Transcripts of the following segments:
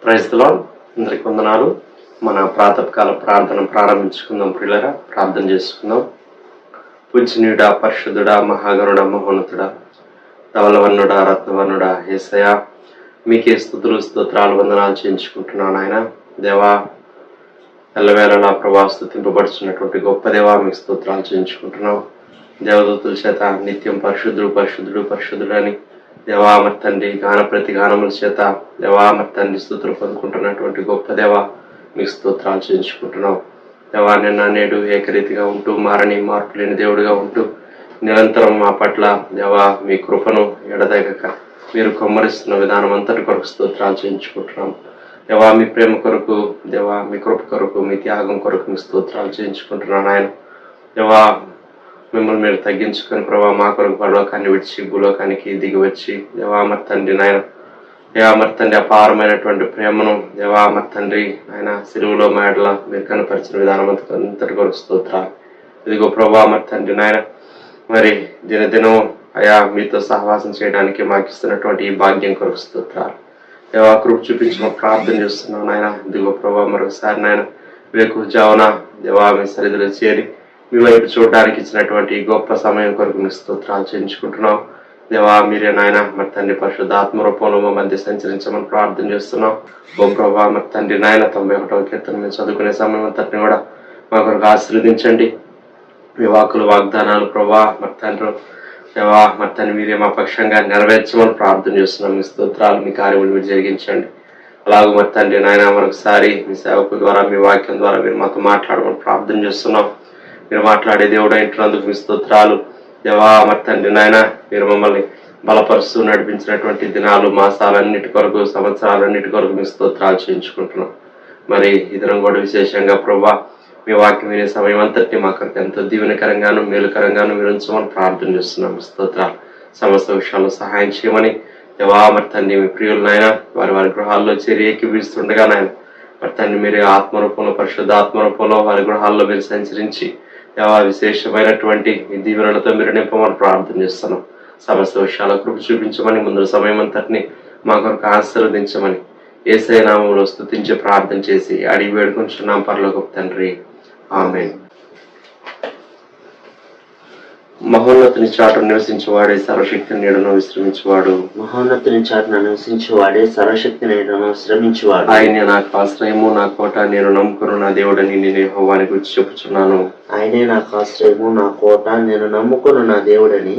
Praise the lord. అందరికి వందనాలు. మన ప్రాతకాల ప్రార్థన ప్రారంభించుకుందాం. ప్రియులారా, ప్రార్థన చేసుకుందాం. పూజనీయుడా, పరిశుద్ధుడా, మహాగరుడ, మహోన్నతుడా, ధవలవర్ణుడా, రత్నవర్ణుడా, యేసయ్యా, మీకే స్తుతులు స్తోత్రాలు వందనాలు చేయించుకుంటున్నాను. ఆయన దేవా, ఎల్లవేళలా ప్రభా స్తుతింపబడుతున్నటువంటి గొప్ప దేవా, మీకు స్తోత్రాలు చేయించుకుంటున్నాం. దేవదూతుల చేత నిత్యం పరిశుద్ధుడు పరిశుద్ధుడు పరిశుద్ధుడు అని దేవా మరి తండ్రి గాన ప్రతి గానముల చేత దేవా మరి తండ్రి స్తుతులు పొందుకుంటున్నటువంటి గొప్ప దేవా, మీకు స్తోత్రాలు చేయించుకుంటున్నాం. దేవా, నిన్న నేడు ఏకరీతిగా ఉంటూ మారని మార్పు లేని దేవుడిగా ఉంటూ నిరంతరం మా పట్ల దేవా మీ కృపను ఎడదగక మీరు కొమ్మరిస్తున్న విధానం అంతటి కొరకు స్తోత్రాలు చేయించుకుంటున్నాం. దేవా, మీ ప్రేమ కొరకు, దేవా మీ కృప కొరకు, మీ త్యాగం కొరకు మీ స్తోత్రాలు చేయించుకుంటున్నాను. ఆయన దేవా, మిమ్మల్ని మీరు తగ్గించుకొని ప్రభావ మా కొరకు పరలోకాన్ని విడిచి భూలోకానికి దిగి వచ్చి దేవా మరి తండ్రి నాయన, దేవా మరి తండ్రి అపారమైనటువంటి ప్రేమను దేవా మరి తండ్రి ఆయన సిలువలో మేడల మీరు కనపరిచిన విధానం అంతటి కొరకు స్తోత్రాలు. ఇదిగో ప్రభావ మరి తండ్రి నాయన, మరి దినదినం అయా మీతో సహవాసం చేయడానికి మాకు ఇస్తున్నటువంటి ఈ భాగ్యం కొరకు స్తోత్రాలు. దేవా, కృప చూపించి మాకు ప్రార్థన చేస్తున్నాం నాయన. ఇదిగో ప్రభావ మరొకసారి నాయన వేకు జావున దేవా మీ సరిధిలో చేరి మీ వైపు చూడడానికి ఇచ్చినటువంటి గొప్ప సమయం కొరకు మీ స్తోత్రాలు చేయించుకుంటున్నాం. దేవా, మీరే నాయన మరి తండ్రి పరిశుద్ధ ఆత్మ రూపంలో మా మధ్య సంచరించమని ప్రార్థన చేస్తున్నాం. ఓ ప్రభా మరి తండ్రి నాయన 91వ కీర్తన మేము చదువుకునే సమయం అంతటిని కూడా మా కొరకు ఆశీర్వదించండి. మీ వాక్కులు వాగ్దానాలు ప్రభా మరి తండ్రి దేవా మరి తండ్రి మీరే మా పక్షంగా నెరవేర్చమని ప్రార్థన చేస్తున్నాం. మీ స్తోత్రాలు మీ కార్యములు మీరు జరిగించండి. అలాగే మరి తండ్రి నాయన మరొకసారి మీ సేవకుల ద్వారా మీ వాక్యం ద్వారా మీరు మాతో మాట్లాడమని ప్రార్థన చేస్తున్నాం. మీరు మాట్లాడే దేవుడు ఇంటున్నందుకు మీ స్తోత్రాలు. దేవా మరి తండ్రి నాయన, మీరు మమ్మల్ని బలపరుస్తూ నడిపించినటువంటి దినాలు, మాసాలన్నిటి కొరకు, సంవత్సరాలన్నిటి కొరకు మీ స్తోత్రాలు చేయించుకుంటున్నాం. మరి ఈ దినం కూడా విశేషంగా ప్రభా మీ వాక్యం వినే సమయం అంతటిని మాకు ఎంతో దీవెనకరంగాను మేలుకరంగాను మీరు ఉంచమని ప్రార్థన చేస్తున్నాం. స్తోత్రాలు. సమస్త విషయాల్లో సహాయం చేయమని దేవా మరి తండ్రి మీ ప్రియులు నాయన వారి వారి గృహాల్లో చేరి ఏకీపిస్తుండగా నాయన మరి తండ్రి మీరు ఆత్మరూపంలో పరిశుద్ధ ఆత్మరూపంలో వారి గృహాల్లో మీరు సంచరించి దేవా విశేషమైనటువంటి మీ దీవెనలతో మీరు నింపమని ప్రార్థన చేస్తున్నాం. సమస్త విషయాల కృప చూపించమని ముందు సమయం అంతటిని మా కొరకు ఆశీర్వదించమని యేసయ్య నామములో స్తుతించి ప్రార్థన చేసి అడిగి వేడుకుంటున్నాం పరలోకపు తండ్రి. ఆమేన్. మహోన్నతుని చాటు నివసించేవాడే సర్వశక్తి నీడను విశ్రమించేవాడు. మహోన్నతుని చాటున నివసించేవాడే సర్వశక్తి నీడను విశ్రమించేవాడు. ఆయనే నాకు ఆశ్రయము నా కోట, నేను నమ్ముకున్న నా దేవుడని నేను యెహోవాని గురించి చెప్పుచున్నాను. ఆయనే నాకు ఆశ్రయము నా కోట, నేను నమ్ముకున్న నా దేవుడని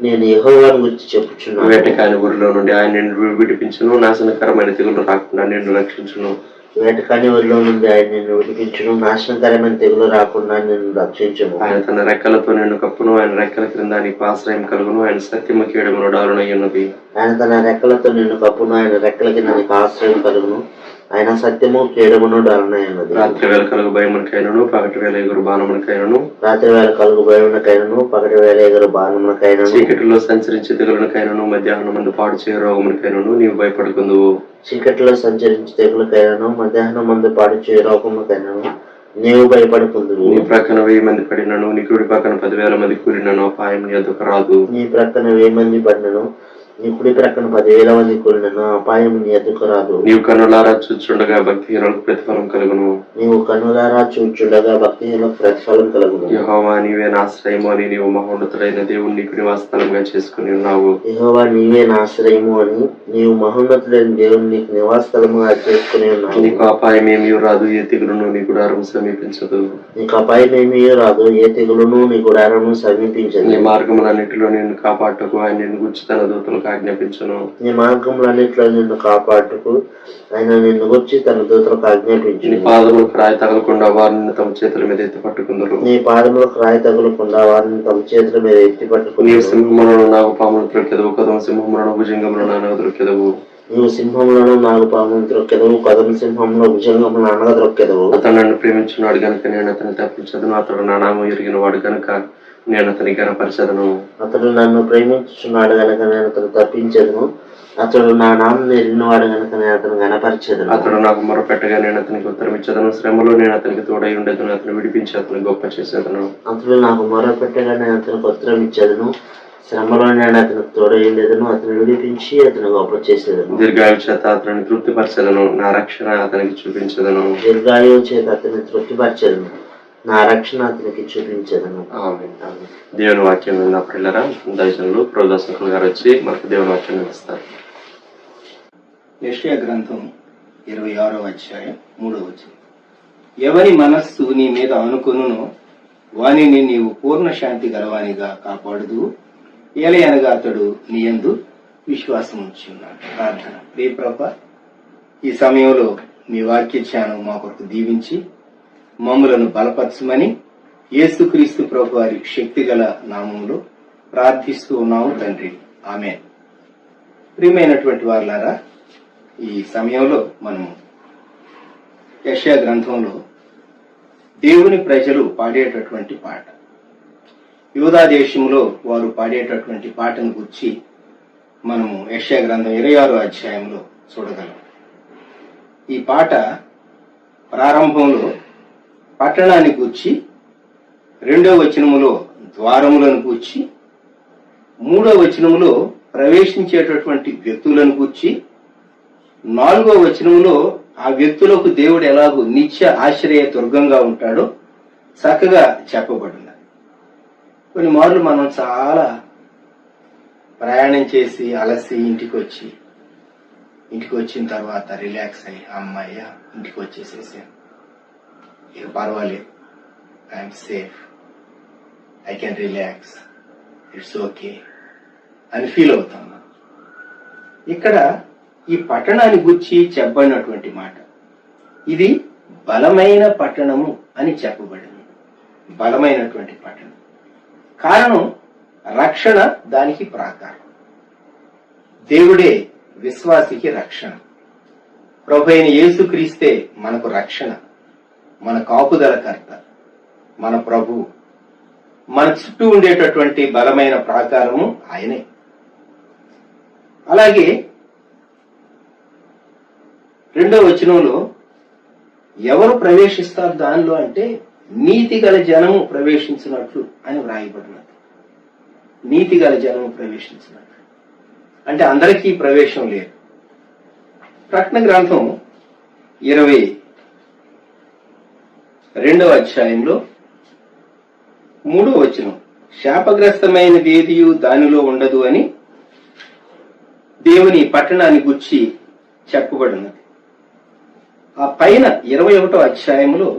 నేను యెహోవాని గురించి చెప్పుచున్నాను. వేటకాని ఊరిలో నుండి ఆయన నిన్ను విడిపించును, నాశనకరమైన తెగులు రాకుండా నిన్ను రక్షించును. వేటకాని ఊరిలో నుండి ఆయన నిన్ను విడిపించును, నాశనకరమైన తెగులు రాకుండా నిన్ను రక్షించును. ఆయన తన రెక్కలతో నిన్ను కప్పును, ఆయన రెక్కల క్రింద నీకు ఆశ్రయం కలుగును. ఆయన సత్యము కీడమును డాలునై ఉన్నది. ఆయన తన రెక్కలతో నిన్ను కప్పును, ఆయన రెక్కల కింద నీకు ఆశ్రయం కలుగును. ఆయన సత్యము కేడమును డాలునై ఉన్నది. రాత్రి వేళ కలుగు భయమునకైనను, పగటి వేళ ఎగురు బాణమునకైనను, రాత్రి వేళ కలుగు భయమునకైనను, పగటి వేళ ఎగురు బాణమునకైనను, చీకటిలో సంచరించి తెగులకైనను, మధ్యాహ్నం మందు పాడు చేయ రోగమునకైనను నీవు భయపడుకుందువు. చీకటిలో సంచరించి తెగులకైనను, మధ్యాహ్నం మందు పాడు చేయ రోగమునకైనను నీవు భయపడుకుందువు. నీ ప్రక్కన 1000 మంది పడినను, నీ కుడి పక్కన 10,000 మంది కూలినను అపాయం నీ ఎదుకు రాదు. నీ ప్రక్కన 1000 మంది పడినను, నీ కుడి ప్రక్కన 10,000 మంది కూలినను అపాయం నీ ఎదుకు రాదు. నీవు కన్నులారా చూచుండగా భక్తిహీనులకు ప్రతిఫలం కలుగును. నీవు కన్నులారా చూచుండగా భక్తిహీనులకు ప్రతిఫలం కలుగును. యెహోవా నీవే నా ఆశ్రయము అని నీవు మహోన్నతుడైన దేవుని నీకు నివాస స్థలంగా చేసుకుని ఉన్నావు. యెహోవా నీవే నా ఆశ్రయము అని నీవు మహోన్నతుడైన దేవుని నీకు నివాస స్థలముగా చేసుకుని ఉన్నావు. నీకు అపాయం ఏమీ రాదు, ఏ తెగులును నీ గుడారం సమీపించదు. నీకు అపాయం ఏమీ రాదు, ఏ తెగులును నీ గుడారము సమీపించదు. నీ మార్గములన్నిటిలో నిన్ను కాపాడుటకు ఆయన నిన్ను గురించి తన దూతలకు ఆజ్ఞాపించును. నీ మార్గములన్నిటిలో నిన్ను కాపాడుటకు ఆయన నిన్ను గురించి తన దూతలకు ఆజ్ఞాపించును. నీ పాదములకు రాయి తగలకుండా వారిని తమ చేతుల మీద ఎత్తి పట్టుకుందరు. నీ పాదములకు రాయి తగలకుండా వారిని తమ చేతుల మీద ఎత్తి పట్టుకుని. నీవు సింహములను నాగుపాములను త్రొక్కెదవు, కదమ సింహములను భుజంగములను అనగా త్రొక్కెదవు. నీవు సింహములను నాగుపాములను త్రొక్కెదవు, కదమ సింహంలో భుజంగములను అనగా త్రొక్కెదవు. అతడు నన్ను ప్రేమించున్నాడు గనుక నేను అతన్ని తప్పించదును, అతడు నా నామం ఎరిగిన వాడు గనుక నేను అతని గణపరచదను. అతడు నన్ను ప్రేమించున్నాడు గనక నేను అతను తప్పించదును, అతడు నా నామం ఎరిగిన వాడు గనక నేను అతను గణపరచదను. అతడు నాకు మొరపెట్టగా నేను అతనికి ఉత్తరం ఇచ్చదను, శ్రమలో నేను అతనికి తోడై ఉండేదను, అతను విడిపించి అతను గొప్ప చేసేదను. అతడు నాకు మొరపెట్టగా నేను అతనికి ఉత్తరం ఇచ్చేదను, శ్రమలో నేను అతనికి తోడయ్యేదను, అతను విడిపించి అతను గొప్ప చేసేదను. దీర్ఘాయువు చేత అతనిని తృప్తిపరచదను, నా రక్షణ అతనికి చూపించదను. దీర్ఘాయువు చేత అతన్ని తృప్తిపరచదను, నా రక్షణ అతనికి చూపించదను. దేవుని వాక్యం విన్న పిల్లరా, దైవజనులు ప్రొఫెసర్ గారు వచ్చి మనకు దేవుని వాక్యం ఇస్తారు. యెషయా గ్రంథం 26వ అధ్యాయం 3వ వచనం. ఎవరి మనస్సు నీ మీద ఆనుకొనునో వానిని నీవు పూర్ణ శాంతి గలవానిగా కాపాడుదు, ఏలయనగా అతడు నీ యందు విశ్వాసం ఉంచి ఉన్నాడు. ప్రార్థన. ప్రియ ప్రభువా, ఈ సమయంలో మీ వాక్య ధ్యానం మా కొరకు దీవించి మమ్ములను బలపరచమని యేసుక్రీస్తు ప్రభు వారి శక్తి గల నామంలో ప్రార్థిస్తూ ఉన్నాము తండ్రి. ఆమేన్. ప్రియమైనటువంటి వారులారా, ఈ సమయంలో మనము యెషయా గ్రంథంలో దేవుని ప్రజలు పాడేటటువంటి పాట, యూదా దేశంలో వారు పాడేటటువంటి పాటను గురించి మనము యెషయా గ్రంథం 26వ అధ్యాయంలో చూడగలం. ఈ పాట ప్రారంభంలో పట్టణాన్ని గూర్చి, 2వ వచనములో ద్వారములను గూర్చి, 3వ వచనములో ప్రవేశించేటటువంటి వ్యక్తులను గూర్చి, 4వ వచనములో ఆ వ్యక్తులకు దేవుడు ఎలాగో నిత్య ఆశ్రయ దుర్గంగా ఉంటాడో చక్కగా చెప్పబడినది. కొన్ని మార్లు మనం చాలా ప్రయాణం చేసి అలసి ఇంటికి వచ్చిన తర్వాత రిలాక్స్ అయ్యి, అమ్మాయ్య ఇంటికి వచ్చేసేసాను, ఇక పర్వాలేదు, I'm safe, I can relax, it's okay అని ఫీల్ అవుతాం. ఇక్కడ ఈ పట్టణాన్ని గురించి చెప్పబడినటువంటి మాట, ఇది బలమైన పట్టణము అని చెప్పబడింది. బలమైనటువంటి పట్టణం. కారణం రక్షణ దానికి ప్రాకారం. దేవుడే విశ్వాసికి రక్షణ. ప్రభు అయిన యేసుక్రీస్తే మనకు రక్షణ, మన కాపుదలకర్త, మన ప్రభువు. మన చుట్టూ ఉండేటటువంటి బలమైన ప్రాకారము ఆయనే. అలాగే 2వ వచనంలో ఎవరు ప్రవేశిస్తారు దానిలో అంటే, నీతి గల జనము ప్రవేశించినట్లు అని వ్రాయబడినది. నీతి గల జనము ప్రవేశించినట్లు అంటే అందరికీ ప్రవేశం లేదు. ప్రకటన గ్రంథం 22వ అధ్యాయంలో 3వ వచనం, శాపగ్రస్తమైనది ఏదియు దానిలో ఉండదు అని దేవుని పట్టణాన్ని గుర్చి చెప్పబడినది. ఆ పైన 21వ అధ్యాయంలో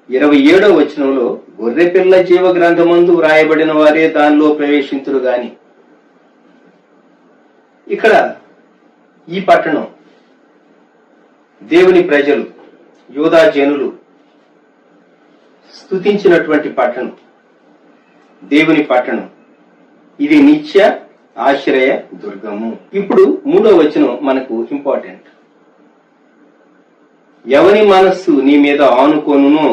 27వ వచనంలో, గొర్రెపిల్ల జీవ గ్రంథమందు వ్రాయబడిన వారే దానిలో ప్రవేశించురు గాని. ఇక్కడ ఈ పట్టణం దేవుని ప్రజలు, యూదా జనులు స్తుతించినటువంటి పట్టణం, దేవుని పట్టణం. ఇది నిత్య ఆశ్రయ దుర్గము. ఇప్పుడు 3వ వచనం మనకు ఇంపార్టెంట్. ఎవని మనస్సు నీ మీద ఆనుకొనునో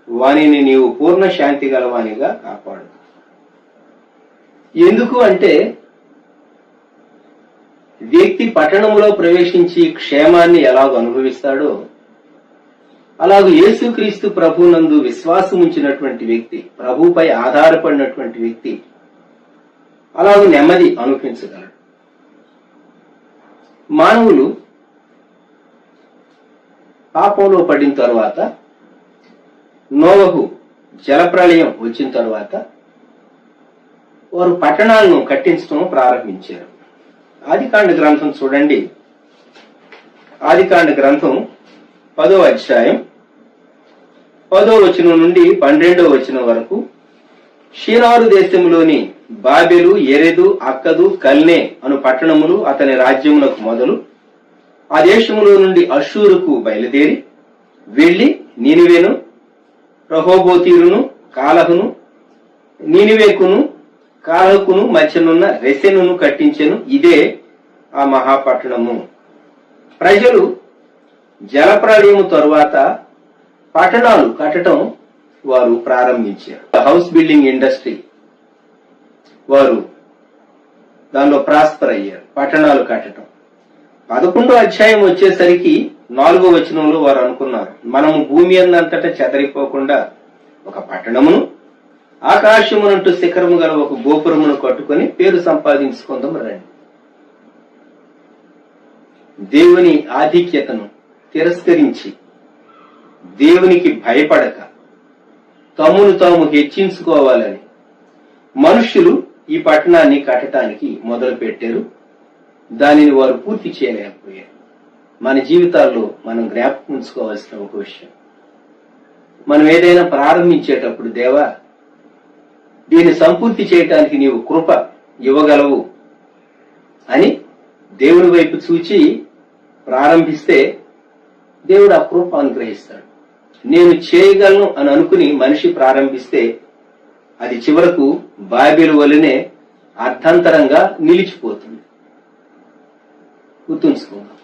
వానిని నీవు పూర్ణ శాంతి గలవానిగా కాపాడు. ఎందుకు అంటే, వ్యక్తి పట్టణంలో ప్రవేశించి క్షేమాన్ని ఎలాగ అనుభవిస్తాడో అలాగూ యేసుక్రీస్తు ప్రభునందు విశ్వాసం ఉంచినటువంటి వ్యక్తి, ప్రభుపై ఆధారపడినటువంటి వ్యక్తి అలాగూ నెమ్మది అనుభవించగలడు. మానవులు పాపంలో పడిన తరువాత, నోవహు జలప్రళయం వచ్చిన తరువాత వారు పట్టణాలను కట్టించడం ప్రారంభించారు. ఆదికాండ గ్రంథం చూడండి. ఆదికాండ గ్రంథం 10వ అధ్యాయం 10వ వచనం నుండి 12వ వచనం వరకు, షీనారు దేశంలోని బాబెలు, ఎరెదు, అక్కదు, కల్నే అను పట్టణములు అతని రాజ్యములకు మొదలు ఆ దేశములో నుండి అష్షూరుకు బయలుదేరి వెళ్లి నీనివేను, రహోబోతీరును, కాలహును, నీనివేకును కాలహుకును మధ్యనున్న రెసెనును కట్టించెను. ఇదే ఆ మహాపట్టణము. ప్రజలు జలప్రళయము తరువాత పట్టణాలు కట్టడం వారు ప్రారంభించారు. హౌస్ బిల్డింగ్ ఇండస్ట్రీ వారు దానిలో ప్రాస్పర్ అయ్యారు, పట్టణాలు కట్టడం. 11వ అధ్యాయం వచ్చేసరికి 4వ వచనంలో వారు అనుకున్నారు, మనము భూమి అందంతటా చెదరిపోకుండా ఒక పట్టణమును ఆకాశమునంటూ శిఖరము గల ఒక గోపురమును కట్టుకొని పేరు సంపాదించుకుందాం రండి. దేవుని ఆధిక్యతను తిరస్కరించి దేవునికి భయపడక తమను తాము హెచ్చించుకోవాలని మనుష్యులు ఈ పట్టణాన్ని కట్టడానికి మొదలు పెట్టారు. దానిని వారు పూర్తి చేయలేకపోయారు. మన జీవితాల్లో మనం జ్ఞాపకం ఉంచుకోవాల్సిన ఒక విషయం, మనం ఏదైనా ప్రారంభించేటప్పుడు దేవా దీన్ని సంపూర్తి చేయటానికి నీవు కృప ఇవ్వగలవు అని దేవుని వైపు చూచి ప్రారంభిస్తే దేవుడు ఆ కృప అనుగ్రహిస్తాడు. నేను చేయగలను అని అనుకుని మనిషి ప్రారంభిస్తే అది చివరకు బైబిల్ వలనే అర్థంతరంగా నిలిచిపోతుంది. గుర్తుంచుకుందాం,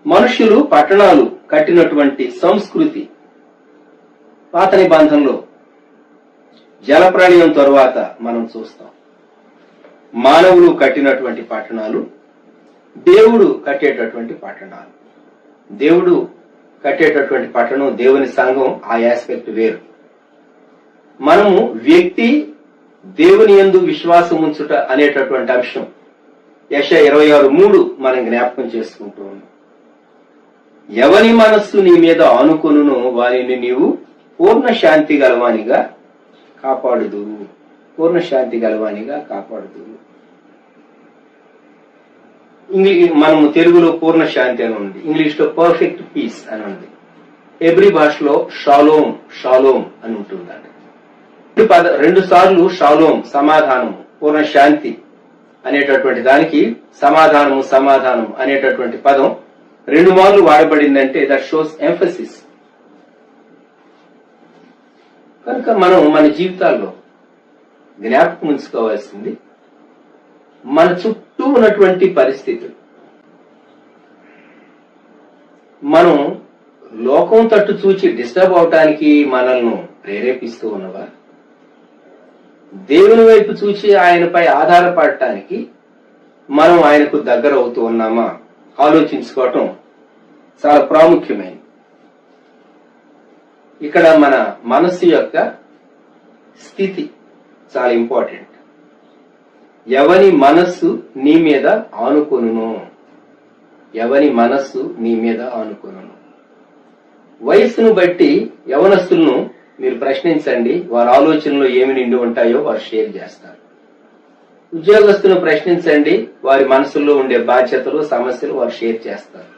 మనుషులు పట్టణాలు కట్టినటువంటి సంస్కృతి పాత నిబంధనలో జలప్రళయం తరువాత మనం చూస్తాం. మానవులు కట్టినటువంటి పట్టణాలు, దేవుడు కట్టేటటువంటి పట్టణాలు. దేవుడు కట్టేటటువంటి పట్టణం, దేవుని సంఘం, ఆ ఆస్పెక్ట్ వేరు. మనము వ్యక్తి దేవుని యందు విశ్వాసం ఉంచుట అనేటటువంటి అంశం యెషయా 26:3 మనం జ్ఞాపకం చేసుకుంటూ ఉన్నాం. ఎవని మనస్సు నీ మీద ఆనుకొనునో వారిని నీవు పూర్ణ శాంతి గలవానిగా కాపాడుదు. పూర్ణ శాంతి గలవానిగా కాపాడుదు. మనము తెలుగులో పూర్ణ శాంతి అని ఉంది, ఇంగ్లీష్ లో పర్ఫెక్ట్ పీస్ అని ఉంది, ఎబ్రి భాషలో షాలోమ్ షాలోమ్ అని ఉంటుందండి. 2 సార్లు షాలోమ్ సమాధానము, పూర్ణ శాంతి అనేటటువంటి దానికి సమాధానము సమాధానం అనేటటువంటి పదం 2 మార్లు వాడబడిందంటే దట్ షోస్ ఎంఫసిస్. కనుక మనం మన జీవితాల్లో జ్ఞాపకం ఉంచుకోవాల్సింది మన చుట్టూ ఉన్నటువంటి పరిస్థితులు. మనం లోకం తట్టు చూచి డిస్టర్బ్ అవటానికి మనల్ని ప్రేరేపిస్తూ ఉన్నవా? దేవుని వైపు చూచి ఆయనపై ఆధారపడటానికి మనం ఆయనకు దగ్గర అవుతూ ఉన్నామా ఆలోచించుకోవటం చాలా ప్రాముఖ్యమైనది. ఇక్కడ మన మనస్సు యొక్క స్థితి చాలా ఇంపార్టెంట్. ఎవని మనస్సు నీ మీద ఆనుకొనును, ఎవని మనస్సు నీ మీద ఆనుకొనును. వయస్సును బట్టి యవనస్తులను మీరు ప్రశ్నించండి, వారి ఆలోచనలో ఏమి నిండి ఉంటాయో వారు షేర్ చేస్తారు. ఉద్యోగస్తులను ప్రశ్నించండి, వారి మనసుల్లో ఉండే బాధ్యతలు సమస్యలు వారు షేర్ చేస్తారు.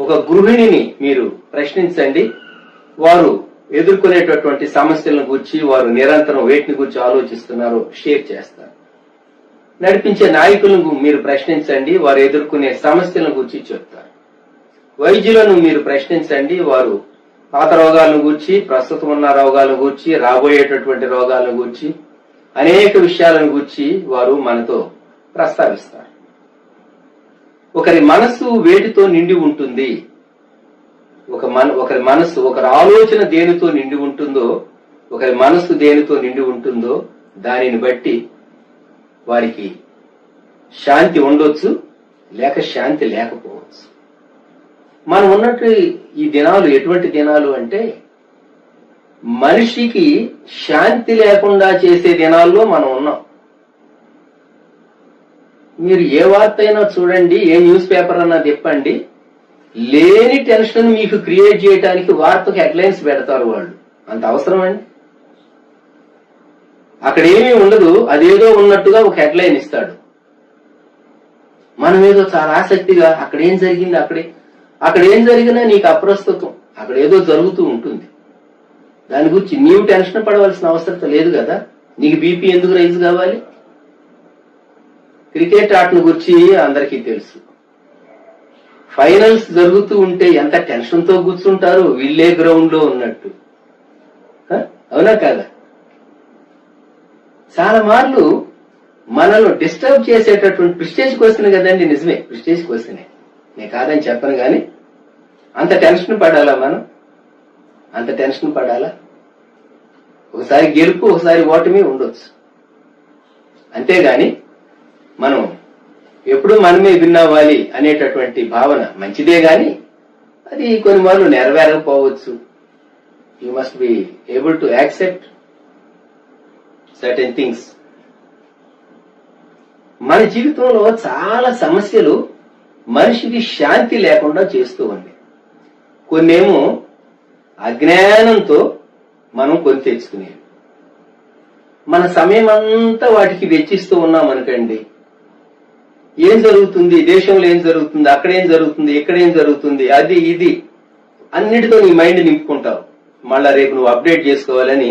ఒక గృహిణిని మీరు ప్రశ్నించండి, వారు ఎదుర్కొనేటటువంటి సమస్యలను గురించి, వారు నిరంతరం వేటిని గురించి ఆలోచిస్తున్నారో షేర్ చేస్తారు. నడిపించే నాయకులను మీరు ప్రశ్నించండి, వారు ఎదుర్కొనే సమస్యలను గురించి చెప్తారు. వైద్యులను మీరు ప్రశ్నించండి, వారు పాత రోగాలను గూర్చి, ప్రస్తుతం ఉన్న రోగాలను గూర్చి, రాబోయేటటువంటి రోగాలను గూర్చి, అనేక విషయాలను గూర్చి వారు మనతో ప్రస్తావిస్తారు. ఒకరి మనస్సు వేటితో నిండి ఉంటుంది, ఒకరి మనస్సు, ఒకరి ఆలోచన దేనితో నిండి ఉంటుందో, ఒకరి మనస్సు దేనితో నిండి ఉంటుందో దానిని బట్టి వారికి శాంతి ఉండొచ్చు, లేక శాంతి లేకపోవచ్చు. మనం ఉన్నట్టు ఈ దినాలు ఎటువంటి దినాలు అంటే మనిషికి శాంతి లేకుండా చేసే దినాల్లో మనం ఉన్నాం. మీరు ఏ వార్త అయినా చూడండి, ఏ న్యూస్ పేపర్ అన్నా తిప్పండి, లేని టెన్షన్ మీకు క్రియేట్ చేయడానికి వార్తకు హెడ్లైన్స్ పెడతారు వాళ్ళు. అంత అవసరం అండి? అక్కడ ఏమీ ఉండదు, అదేదో ఉన్నట్టుగా ఒక హెడ్లైన్ ఇస్తాడు. మనం ఏదో చాలా ఆసక్తిగా అక్కడ ఏం జరిగింది, అక్కడ ఏం జరిగినా నీకు అప్రస్తుతం, అక్కడ ఏదో జరుగుతూ ఉంటుంది. దాని గురించి నీవు టెన్షన్ పడవలసిన అవసరం లేదు కదా. నీకు బీపీ ఎందుకు రైజ్ కావాలి? క్రికెట్ ఆటను గురించి అందరికీ తెలుసు. ఫైనల్స్ జరుగుతూ ఉంటే ఎంత టెన్షన్ తో కూర్చుంటారు, విల్లే గ్రౌండ్ లో ఉన్నట్టు. అవునా కాదా? చాలా మార్లు మనల్ని డిస్టర్బ్ చేసేటటువంటి ప్రిస్టేజ్ క్వశ్చన్ కదండి. నిజమే, ప్రిస్టేజ్ క్వశ్చనే, నేను కాదని చెప్పను. కానీ అంత టెన్షన్ పడాలా మనం? అంత టెన్షన్ పడాలా? ఒకసారి గెలుపు, ఒకసారి ఓటమి ఉండొచ్చు, అంతేగాని మనం ఎప్పుడు మనమే విన్ అవ్వాలి అనేటటువంటి భావన మంచిదే, గాని అది కొన్ని మార్లు నెరవేరకపోవచ్చు. You must be able to accept certain things. మన జీవితంలో చాలా సమస్యలు మనిషికి శాంతి లేకుండా చేస్తూ ఉంది. కొన్నేమో అజ్ఞానంతో మనం కొని తెచ్చుకునేవి. మన సమయం అంతా వాటికి వెచ్చిస్తూ ఉన్నాం అనుకోండి, ఏం జరుగుతుంది, దేశంలో ఏం జరుగుతుంది, అక్కడేం జరుగుతుంది, ఇక్కడేం జరుగుతుంది, అది ఇది అన్నిటితో నీ మైండ్ నింపుకుంటావు. మళ్ళా రేపు నువ్వు అప్డేట్ చేసుకోవాలని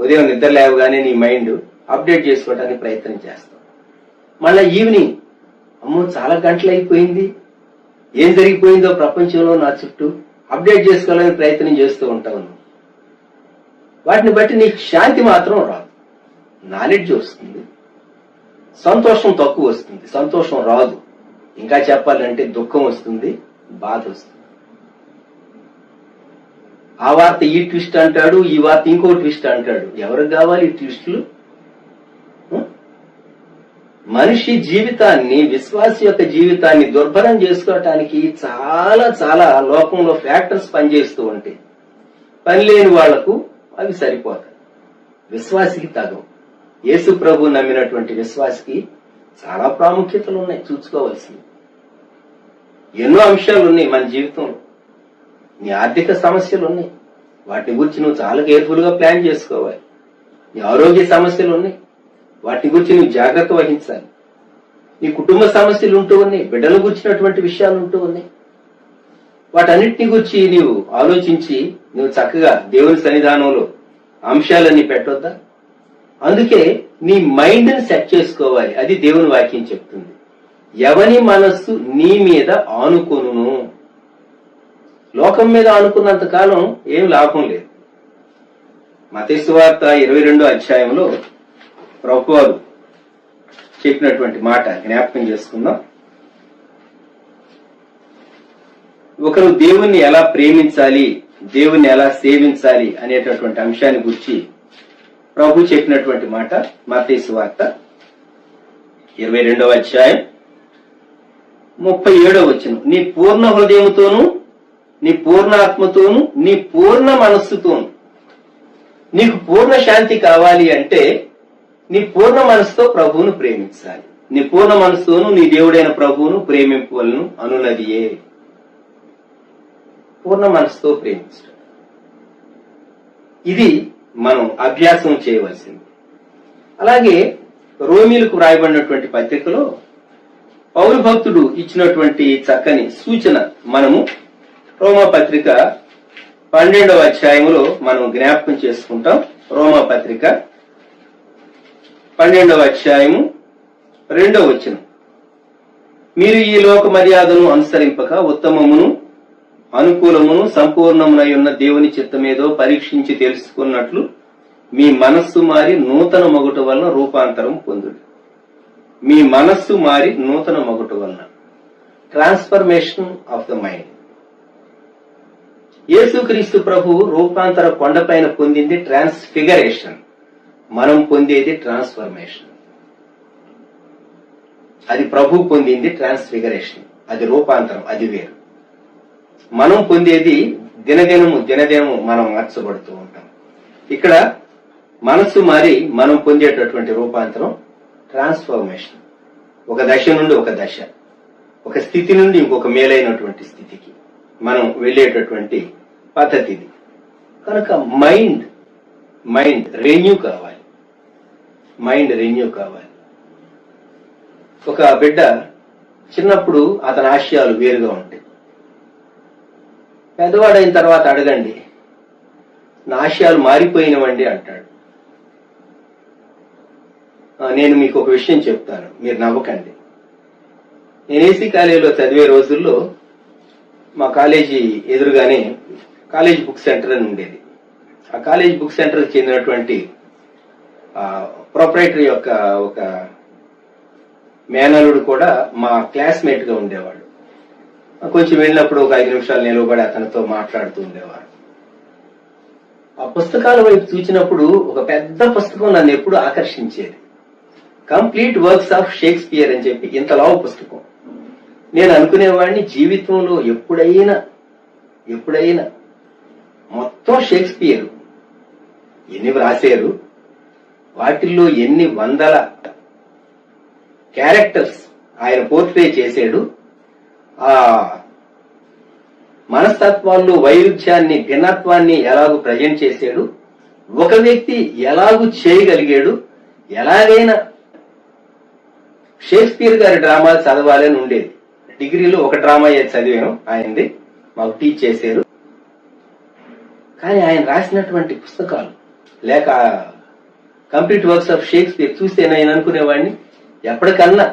ఉదయం నిద్ర లేవగానే నీ మైండ్ అప్డేట్ చేసుకోవడానికి ప్రయత్నం చేస్తావు. మళ్ళా ఈవినింగ్, అమ్మో చాలా గంటలు అయిపోయింది, ఏం జరిగిపోయిందో ప్రపంచంలో నా చుట్టూ అప్డేట్ చేసుకోవాలని ప్రయత్నం చేస్తూ ఉంటావు. వాటిని బట్టి నీకు శాంతి మాత్రం రాదు. నాలెడ్జ్ వస్తుంది, సంతోషం తక్కువ వస్తుంది, సంతోషం రాదు. ఇంకా చెప్పాలంటే దుఃఖం వస్తుంది, బాధ వస్తుంది. ఆ వార్త ఈ ట్విస్ట్ అంటాడు, ఈ వార్త ఇంకో ట్విస్ట్ అంటాడు. ఎవరికి కావాలి ఈ ట్విస్టులు? మనిషి జీవితాన్ని, విశ్వాసి యొక్క జీవితాన్ని దుర్భరం చేసుకోవటానికి చాలా చాలా లోకంలో ఫ్యాక్టర్స్ పనిచేస్తూ ఉంటాయి. పని లేని వాళ్లకు అవి సరిపోతాయి, విశ్వాసికి తగవు. యేసు ప్రభు నమ్మినటువంటి విశ్వాసికి చాలా ప్రాముఖ్యతలు ఉన్నాయి, చూసుకోవాల్సింది. ఎన్నో అంశాలు ఉన్నాయి మన జీవితంలో. నీ ఆర్థిక సమస్యలు ఉన్నాయి, వాటి గురించి నువ్వు చాలా కేర్ఫుల్ గా ప్లాన్ చేసుకోవాలి. నీ ఆరోగ్య సమస్యలు ఉన్నాయి, వాటి గురించి నువ్వు జాగ్రత్త వహించాలి. నీ కుటుంబ సమస్యలు ఉంటూ ఉన్నాయి, బిడ్డల గురించినటువంటి విషయాలు ఉంటూ ఉన్నాయి. వాటన్నిటిని గురించి నీవు ఆలోచించి నువ్వు చక్కగా దేవుని సన్నిధానంలో అంశాలన్నీ పెట్టొద్దా? అందుకే నీ మైండ్ ని సెట్ చేసుకోవాలి. అది దేవుని వాక్యం చెప్తుంది. ఎవని మనస్సు నీ మీద ఆనుకొనును. లోకం మీద ఆనుకున్నంత కాలం ఏం లాభం లేదు. మత్తయి సువార్త 22వ అధ్యాయంలో ప్రభువారు చెప్పినటువంటి మాట జ్ఞాపకం చేసుకుందాం. ఒకరు దేవుణ్ణి ఎలా ప్రేమించాలి, దేవుణ్ణి ఎలా సేవించాలి అనేటటువంటి అంశాన్ని గురించి ప్రభు చెప్పినటువంటి మాట మత్తయి సువార్త 22వ అధ్యాయం 37వ వచనం. నీ పూర్ణ హృదయముతోనూ, నీ పూర్ణ ఆత్మతోనూ, నీ పూర్ణ మనస్సుతోనూ. నీకు పూర్ణ శాంతి కావాలి అంటే నీ పూర్ణ మనసుతో ప్రభువును ప్రేమించాలి. నీ పూర్ణ మనసుతోనూ నీ దేవుడైన ప్రభువును ప్రేమింపవలను అనున్నదియే. పూర్ణ మనసుతో ప్రేమించడం, ఇది మనం అభ్యాసం చేయవలసింది. అలాగే రోమీలకు వ్రాయబడినటువంటి పత్రికలో పౌలు భక్తుడు ఇచ్చినటువంటి చక్కని సూచన మనము రోమా పత్రిక 12వ అధ్యాయంలో మనం జ్ఞాపకం చేసుకుంటాం. రోమా పత్రిక 12వ అధ్యాయము 2వ వచనం. మీరు ఈ లోక మర్యాదను అనుసరింపక ఉత్తమమును అనుకూలమును సంపూర్ణమునై ఉన్న దేవుని చిత్తమేదో పరీక్షించి తెలుసుకున్నట్లు మీ మనస్సు మారి నూతన మొగుట వలన రూపాంతరం పొందుడు. మీ మనస్సు మారి నూతన మొగుట వలన, ట్రాన్స్ఫర్మేషన్ ఆఫ్ ద మైండ్. యేసుక్రీస్తు ప్రభు రూపాంతర కొండపైన పొందింది ట్రాన్స్ఫిగరేషన్, మనం పొందేది ట్రాన్స్ఫర్మేషన్. అది ప్రభు పొందింది ట్రాన్స్ఫిగరేషన్, అది రూపాంతరం, అది వేరు. మనం పొందేది దినదినము మనం మార్చబడుతూ ఉంటాం. ఇక్కడ మనస్సు మారి మనం పొందేటటువంటి రూపాంతరం ట్రాన్స్ఫర్మేషన్. ఒక దశ నుండి ఒక దశ, ఒక స్థితి నుండి ఇంకొక మేలైనటువంటి స్థితికి మనం వెళ్ళేటటువంటి పద్ధతి ఇది. కనుక మైండ్ రెన్యూ కావాలి, మైండ్ రెన్యూ కావాలి. ఒక బిడ్డ చిన్నప్పుడు అతని ఆశయాలు వేరుగా ఉంటాయి. పెద్దవాడైన తర్వాత అడగండి, నా ఆశయాలు మారిపోయినవండి అంటాడు. నేను మీకు ఒక విషయం చెప్తాను, మీరు నవ్వకండి. నేను ఏసీ కాలేజీలో చదివే రోజుల్లో మా కాలేజీ ఎదురుగానే కాలేజ్ బుక్ సెంటర్ అని ఉండేది. ఆ కాలేజ్ బుక్ సెంటర్కి చెందినటువంటి ప్రొపరైటర్ యొక్క ఒక మేనలుడు కూడా మా క్లాస్మేట్ గా ఉండేవాడు. కొంచెం వెళ్ళినప్పుడు ఒక 5 నిమిషాలు నిలబడి అతనితో మాట్లాడుతూ ఉండేవాడు. ఆ పుస్తకాల వైపు చూసినప్పుడు ఒక పెద్ద పుస్తకం నన్ను ఎప్పుడు ఆకర్షించేది. కంప్లీట్ వర్క్స్ ఆఫ్ షేక్స్పియర్ అని చెప్పి ఇంత లావు పుస్తకం. నేను అనుకునేవాడిని, జీవితంలో ఎప్పుడైనా మొత్తం షేక్స్పియర్ ఎన్ని వ్రాసారు, వాటిల్లో ఎన్ని వందల క్యారెక్టర్స్ ఆయన పోర్ట్రే చేశాడు. ఆ మనస్తత్వాల్లో వైరుధ్యాన్ని, భిన్నత్వాన్ని ఎలాగూ ప్రజెంట్ చేశాడు. ఒక వ్యక్తి ఎలాగూ చేయగలిగాడు. ఎలాగైనా షేక్స్పియర్ గారి డ్రామాలు చదవాలని ఉండేది. డిగ్రీలో ఒక డ్రామా చదివాను ఆయనది, మాకు టీచ్ చేశారు. కానీ ఆయన రాసినటువంటి పుస్తకాలు లేక కంప్లీట్ వర్క్స్ ఆఫ్ షేక్స్పియర్ చూస్తే నేను అనుకునేవాడిని, ఎప్పటికన్నా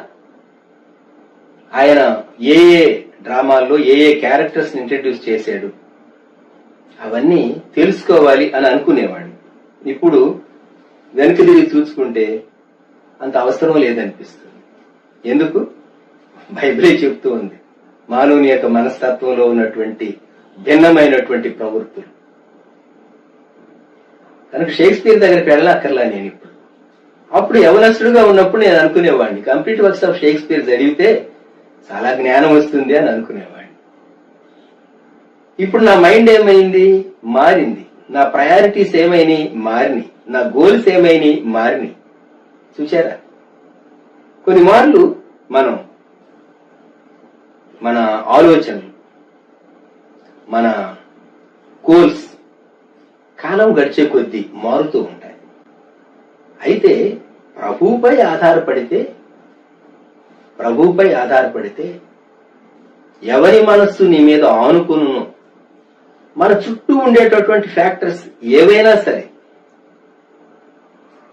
ఆయన ఏ ఏ డ్రామాల్లో ఏ ఏ క్యారెక్టర్స్ ఇంట్రడ్యూస్ చేశాడు అవన్నీ తెలుసుకోవాలి అని అనుకునేవాడిని. ఇప్పుడు వెనక తిరిగి చూసుకుంటే అంత అవసరం లేదనిపిస్తుంది. ఎందుకు? బైబిలే చెప్తూ ఉంది మానవుని యొక్క మనస్తత్వంలో ఉన్నటువంటి భిన్నమైనటువంటి ప్రవృత్తులు. కనుక షేక్స్పియర్ దగ్గరికి వెళ్ళక్కర్లా నేను ఇప్పుడు. అప్పుడు యవనస్తుడుగా ఉన్నప్పుడు నేను అనుకునేవాడిని కంప్లీట్ వర్క్స్ ఆఫ్ షేక్స్పియర్ చదివితే చాలా జ్ఞానం వస్తుంది అని అనుకునేవాడిని. ఇప్పుడు నా మైండ్ ఏమైంది? మారింది. నా ప్రయారిటీస్ ఏమైనాయి? మారినాయి. నా గోల్స్ ఏమైనాయి? మారినాయి. చూసారా? కొన్ని మార్లు మనం మన ఆలోచనలు, మన గోల్స్ కాలం గడిచే కొద్దీ మారుతూ ఉంటాయి. అయితే ప్రభువుపై ఆధారపడితే ఎవరి మనస్సు నీ మీద ఆనుకును, మన చుట్టూ ఉండేటటువంటి ఫ్యాక్టర్స్ ఏవైనా సరే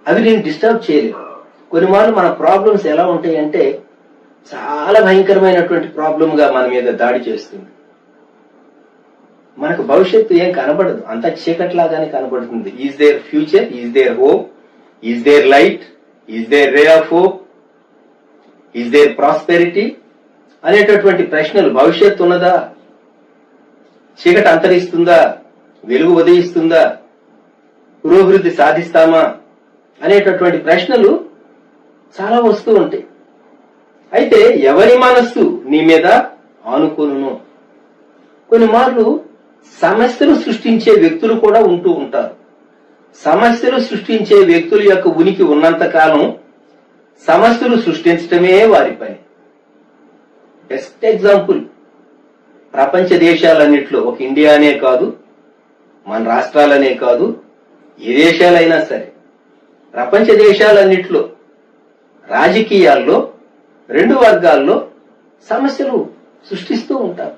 అవి నేను డిస్టర్బ్ చేయలేవు. కొన్ని మార్లు మన ప్రాబ్లమ్స్ ఎలా ఉంటాయంటే చాలా భయంకరమైనటువంటి ప్రాబ్లం గా మన మీద దాడి చేస్తుంది. మనకు భవిష్యత్తు ఏం కనబడదు, అంత చీకట్లాగానే కనబడుతుంది. Is there future? Is there hope? Is there light? Is there ray of hope? Is there prosperity అనేటటువంటి ప్రశ్నలు. భవిష్యత్తు ఉన్నదా? చీకటి అంతరిస్తుందా? వెలుగు ఉదయిస్తుందా? పురోభివృద్ధి సాధిస్తామా అనేటటువంటి ప్రశ్నలు చాలా వస్తూ ఉంటాయి. అయితే ఎవరి మనస్సు నీ మీద ఆనుకొనును. కొన్ని మార్లు సమస్యలు సృష్టించే వ్యక్తులు కూడా ఉంటూ ఉంటారు. సమస్యలు సృష్టించే వ్యక్తుల యొక్క ఉనికి ఉన్నంత కాలం సమస్యలు సృష్టించడమే వారి పని. బెస్ట్ ఎగ్జాంపుల్ ప్రపంచ దేశాలన్నింటిలో, ఒక ఇండియానే కాదు, మన రాష్ట్రాలనే కాదు, ఏ దేశాలైనా సరే, ప్రపంచ దేశాలన్నింటిలో రాజకీయాల్లో రెండు వర్గాల్లో సమస్యలు సృష్టిస్తూ ఉంటారు.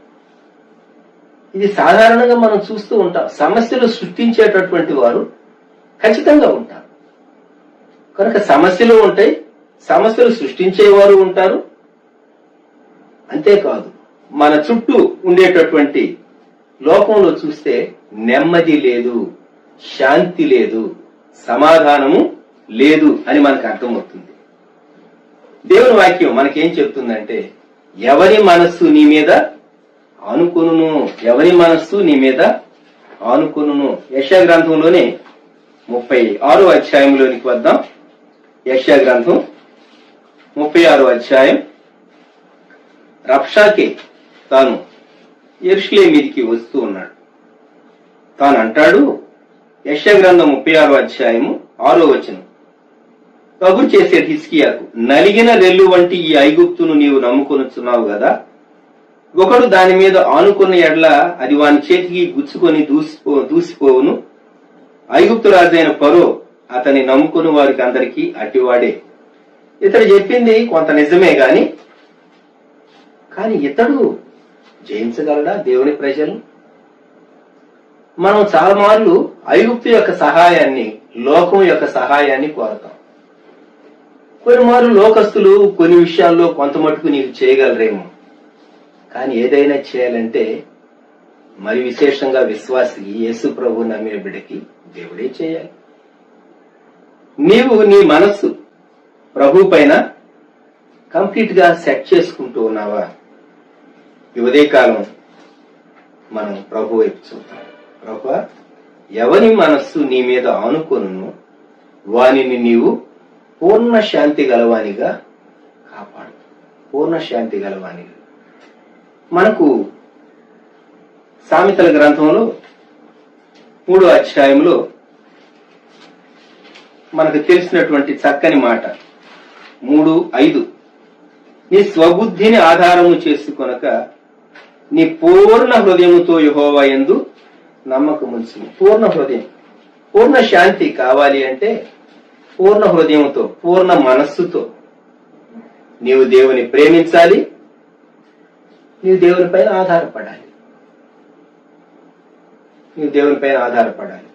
ఇది సాధారణంగా మనం చూస్తూ ఉంటాం. సమస్యలు సృష్టించేటటువంటి వారు ఖచ్చితంగా ఉంటారు. కనుక సమస్యలు ఉంటాయి, సమస్యలు సృష్టించేవారు ఉంటారు. అంతేకాదు మన చుట్టూ ఉండేటటువంటి లోకంలో చూస్తే నెమ్మది లేదు, శాంతి లేదు, సమాధానము లేదు అని మనకు అర్థమవుతుంది. దేవుని వాక్యం మనకేం చెప్తుందంటే ఎవరి మనస్సు నీ మీద ఆనుకొనును, ఎవరి మనస్సు నీ మీద ఆనుకొనును. యెషయా గ్రంథంలోనే 36వ అధ్యాయంలోనికి వద్దాం. యెషయా గ్రంథం 36వ అధ్యాయం. రబ్షాకే తాను యెరూషలేము మీదికి వస్తూ ఉన్నాడు. తాను అంటాడు, యెషయా గ్రంథం 36వ అధ్యాయము 6వ వచనం, కబురు చేసే హిజ్కియాకు, నలిగిన రెల్లు వంటి ఈ ఐగుప్తును నీవు నమ్ముకొనుచున్నావు కదా, ఒకడు దాని మీద ఆనుకున్న ఎడ్ల అది వాని చేతికి గుచ్చుకొని దూసిపోవును. ఐగుప్తు రాజైన ఫరో అతని నమ్ముకుని వారికి అందరికీ అట్టివాడే. ఇతడు చెప్పింది కొంత నిజమే కానీ ఇతడు జయించగలడా దేవుని ప్రజలు? మనం చాలా మార్లు ఐగుప్తు యొక్క సహాయాన్ని, లోకం యొక్క సహాయాన్ని కోరతాం. కొన్ని మార్లు లోకస్తులు కొన్ని విషయాల్లో కొంత మటుకు నీకు చేయగలరేమో, కానీ ఏదైనా చేయాలంటే మరి విశేషంగా విశ్వాసికి, యేసు ప్రభు నమ్మిన బిడ్డకి దేవుడే చేయాలి. నీవు నీ మనస్సు ప్రభు పైన కంప్లీట్ గా సెట్ చేసుకుంటూ ఉన్నావా? ఈ ఉదయకాలం మనం ప్రభు వైపు చూద్దాం. ప్రభు, ఎవరి మనస్సు నీ మీద ఆనుకొనును వానిని నీవు పూర్ణ శాంతి గలవానిగా కాపాడు. పూర్ణ శాంతి గలవానిగా. మనకు సామెతల గ్రంథంలో 3వ అధ్యాయంలో మనకు తెలిసినటువంటి చక్కని మాట 3:5 నీ స్వబుద్ధిని ఆధారము చేసుకొనక నీ పూర్ణ హృదయముతో యెహోవా యందు నమ్మకముంచు. పూర్ణ హృదయం, పూర్ణ శాంతి కావాలి అంటే పూర్ణ హృదయంతో, పూర్ణ మనస్సుతో నీవు దేవుని ప్రేమించాలి, నీవు దేవునిపైన ఆధారపడాలి. నీవు దేవునిపైన ఆధారపడాలి.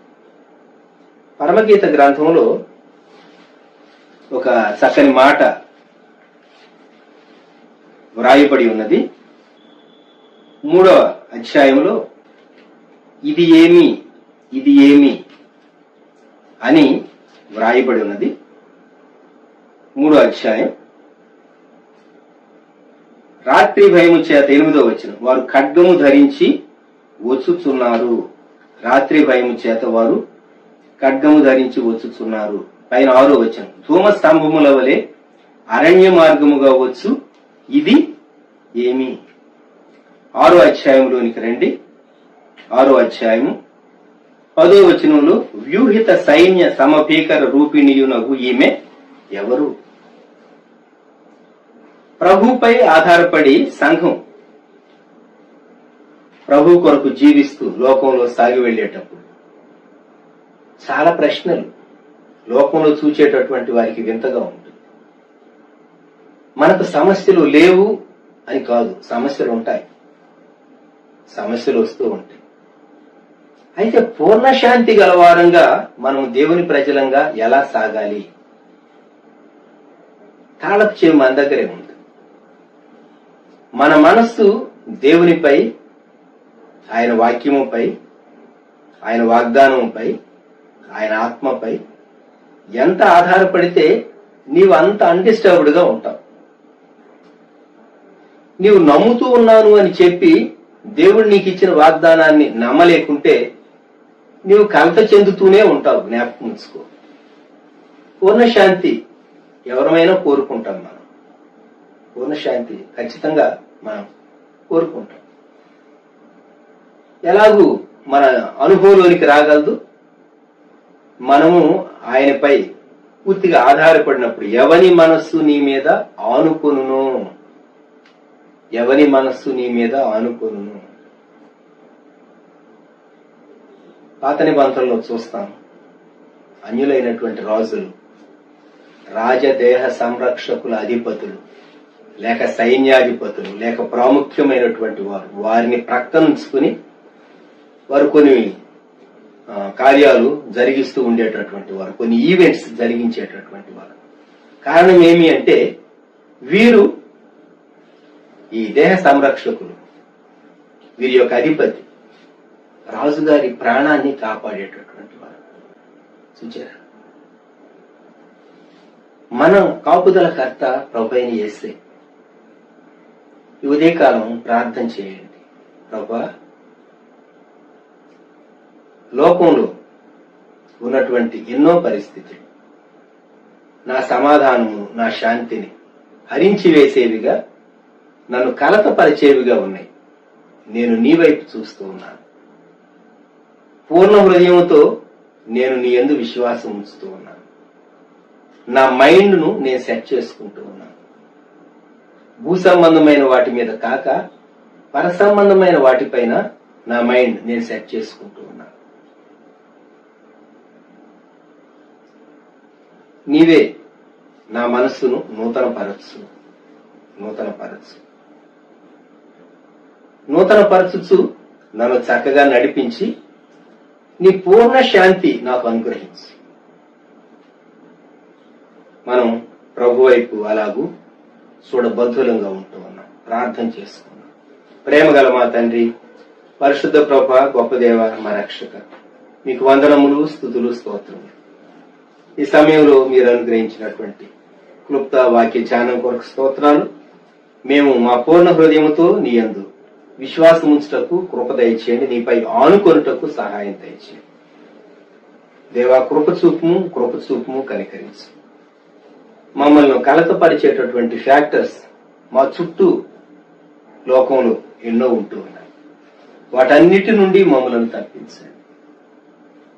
పరమగీత గ్రంథంలో ఒక చక్కని మాట వ్రాయబడి ఉన్నది. 3వ అధ్యాయంలో ఇది ఏమి అని వ్రాయబడి ఉన్నది. 3వ అధ్యాయం రాత్రి భయము చేత 8వ వచనం వారు ఖడ్గము ధరించి వచ్చుచున్నారు. రాత్రి భయము చేత వారు ఖడ్గము ధరించి వచ్చుచున్నారు. పైన 6వ వచనం ధూమ స్తంభముల వలె అరణ్య మార్గముగా వచ్చు ఇది ఏమి. 6వ అధ్యాయంలోనికి రండి. 6వ అధ్యాయము 10వ వచనంలో వ్యూహిత సైన్య సమభీకర రూపిణియునగు ఈమె ఎవరు? ప్రభుపై ఆధారపడి సంఘం ప్రభు కొరకు జీవిస్తూ లోకంలో సాగి వెళ్లేటప్పుడు చాలా ప్రశ్నలు లోకంలో చూచేటటువంటి వారికి వింతగా ఉంటుంది. మనకు సమస్యలు లేవు అని కాదు, సమస్యలు ఉంటాయి, సమస్యలు వస్తూ ఉంటాయి. అయితే పూర్ణ శాంతి గలవారంగా మనం దేవుని ప్రజలంగా ఎలా సాగాలి? తాళపు చెవి మన దగ్గరే ఉంది. మన మనస్సు దేవునిపై, ఆయన వాక్యముపై, ఆయన వాగ్దానముపై, ఆయన ఆత్మపై ఎంత ఆధారపడితే నీవు అంత అన్డిస్టర్బ్డ్ గా ఉంటావు. నీవు నమ్ముతూ ఉన్నాను అని చెప్పి దేవుడు నీకు ఇచ్చిన వాగ్దానాన్ని నమ్మలేకుంటే నీవు కలత చెందుతూనే ఉంటావు. జ్ఞాపకం ఉంచుకో. పూర్ణశాంతి ఎవరమైనా కోరుకుంటాం. మనం పూర్ణశాంతి ఖచ్చితంగా మనం కోరుకుంటాం. ఎలాగూ మన అనుభవంలోనికి రాగలదు. మనము ఆయనపై పూర్తిగా ఆధారపడినప్పుడు ఎవని మనస్సు నీ మీద ఆనుకొనును, ఎవని మనస్సు నీ మీద ఆనుకొనును. పాత నిబంధనలో చూస్తాం, అన్యులైనటువంటి రాజులు, రాజదేహ సంరక్షకుల అధిపతులు, లేక సైన్యాధిపతులు, లేక ప్రాముఖ్యమైనటువంటి వారు, వారిని ప్రక్కనుంచుకుని వారు కొన్ని కార్యాలు జరిగిస్తూ ఉండేటటువంటి వారు, కొన్ని ఈవెంట్స్ జరిగించేటటువంటి వారు. కారణం ఏమి అంటే వీరు ఈ దేహ సంరక్షకులు, వీరి యొక్క అధిపతి రాజుగారి ప్రాణాన్ని కాపాడేటటువంటి వారు. చూచారా? మన కాపుదల కర్త ప్రభువైన యేసే. ఈ ఉదయకాలం ప్రార్థన చేయండి. ప్రభువా, లోకంలో ఉన్నటువంటి ఎన్నో పరిస్థితులు నా సమాధానము, నా శాంతిని హరించి వేసేవిగా, నన్ను కలతపరిచేవిగా ఉన్నాయి. నేను నీ వైపు చూస్తూ ఉన్నాను. పూర్ణ హృదయంతో నేను నీ యందు విశ్వాసం ఉంచుతూ ఉన్నాను. నా మైండ్ను నేను సెట్ చేసుకుంటూ ఉన్నాను. భూ సంబంధమైన వాటి మీద కాక పర సంబంధమైన వాటిపైన నా మైండ్ నేను సెట్ చేసుకుంటూ ఉన్నాను. నీవే నా మనస్సును నూతనపరచుచు నన్ను చక్కగా నడిపించి నీ పూర్ణ శాంతి నాకు అనుగ్రహించు. మనం ప్రభు వైపు అలాగూ చూడబద్ధులంగా ఉంటూ ఉన్నాం. ప్రార్థన చేసుకున్నాం. ప్రేమ గల మా తండ్రి, పరిశుద్ధ ప్రభ, గొప్ప దేవ, మా రక్షక, మీకు వందనములు, స్తుతులు, స్తోత్రములు. ఈ సమయంలో మీరు అనుగ్రహించినటువంటి క్లుప్త వాక్య ధ్యానం కొరకు స్తోత్రాలు. మేము మా పూర్ణ హృదయముతో నీ యందు విశ్వాసం ఉంచుటకు కృప దయచేయండి. నీపై ఆనుకొనుటకు సహాయం దయచేయండి. దేవా, కృప చూపుము కనికరించు. మమ్మల్ని కలతపరిచేటటువంటి ఫ్యాక్టర్స్ మా చుట్టూ లోకంలో ఎన్నో ఉంటూ ఉన్నాయి. వాటన్నిటి నుండి మమ్మల్ని తప్పించండి.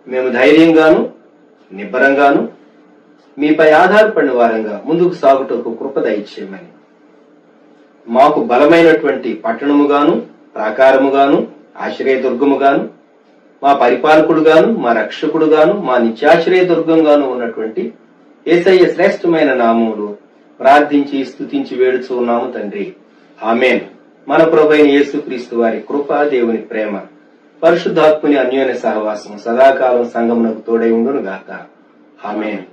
మేము ధైర్యంగాను, నిబ్బరంగాను, మీపై ఆధారపడిన వారంగా ముందుకు సాగుటకు కృప దయచేయమని, మాకు బలమైనటువంటి పట్టణముగాను, ప్రాకారముగాను, ఆశ్రయదుర్గముగాను, మా పరిపాలకుడుగాను, మా రక్షకుడుగాను, మా నిత్యాశ్రయదుర్గంగాను ఉన్నటువంటి యేసయ్య శ్రేష్టమైన నామములు ప్రార్థించి స్తుతించి వేడుచూ ఉన్నాము తండ్రి. ఆమేన్. మన ప్రభువైన యేసుక్రీస్తు వారి కృప, దేవుని ప్రేమ, పరిశుద్ధాత్ముని అన్యోన్య సహవాసం సదాకాలం సంగమునకు తోడై ఉండును గాక. ఆమేన్.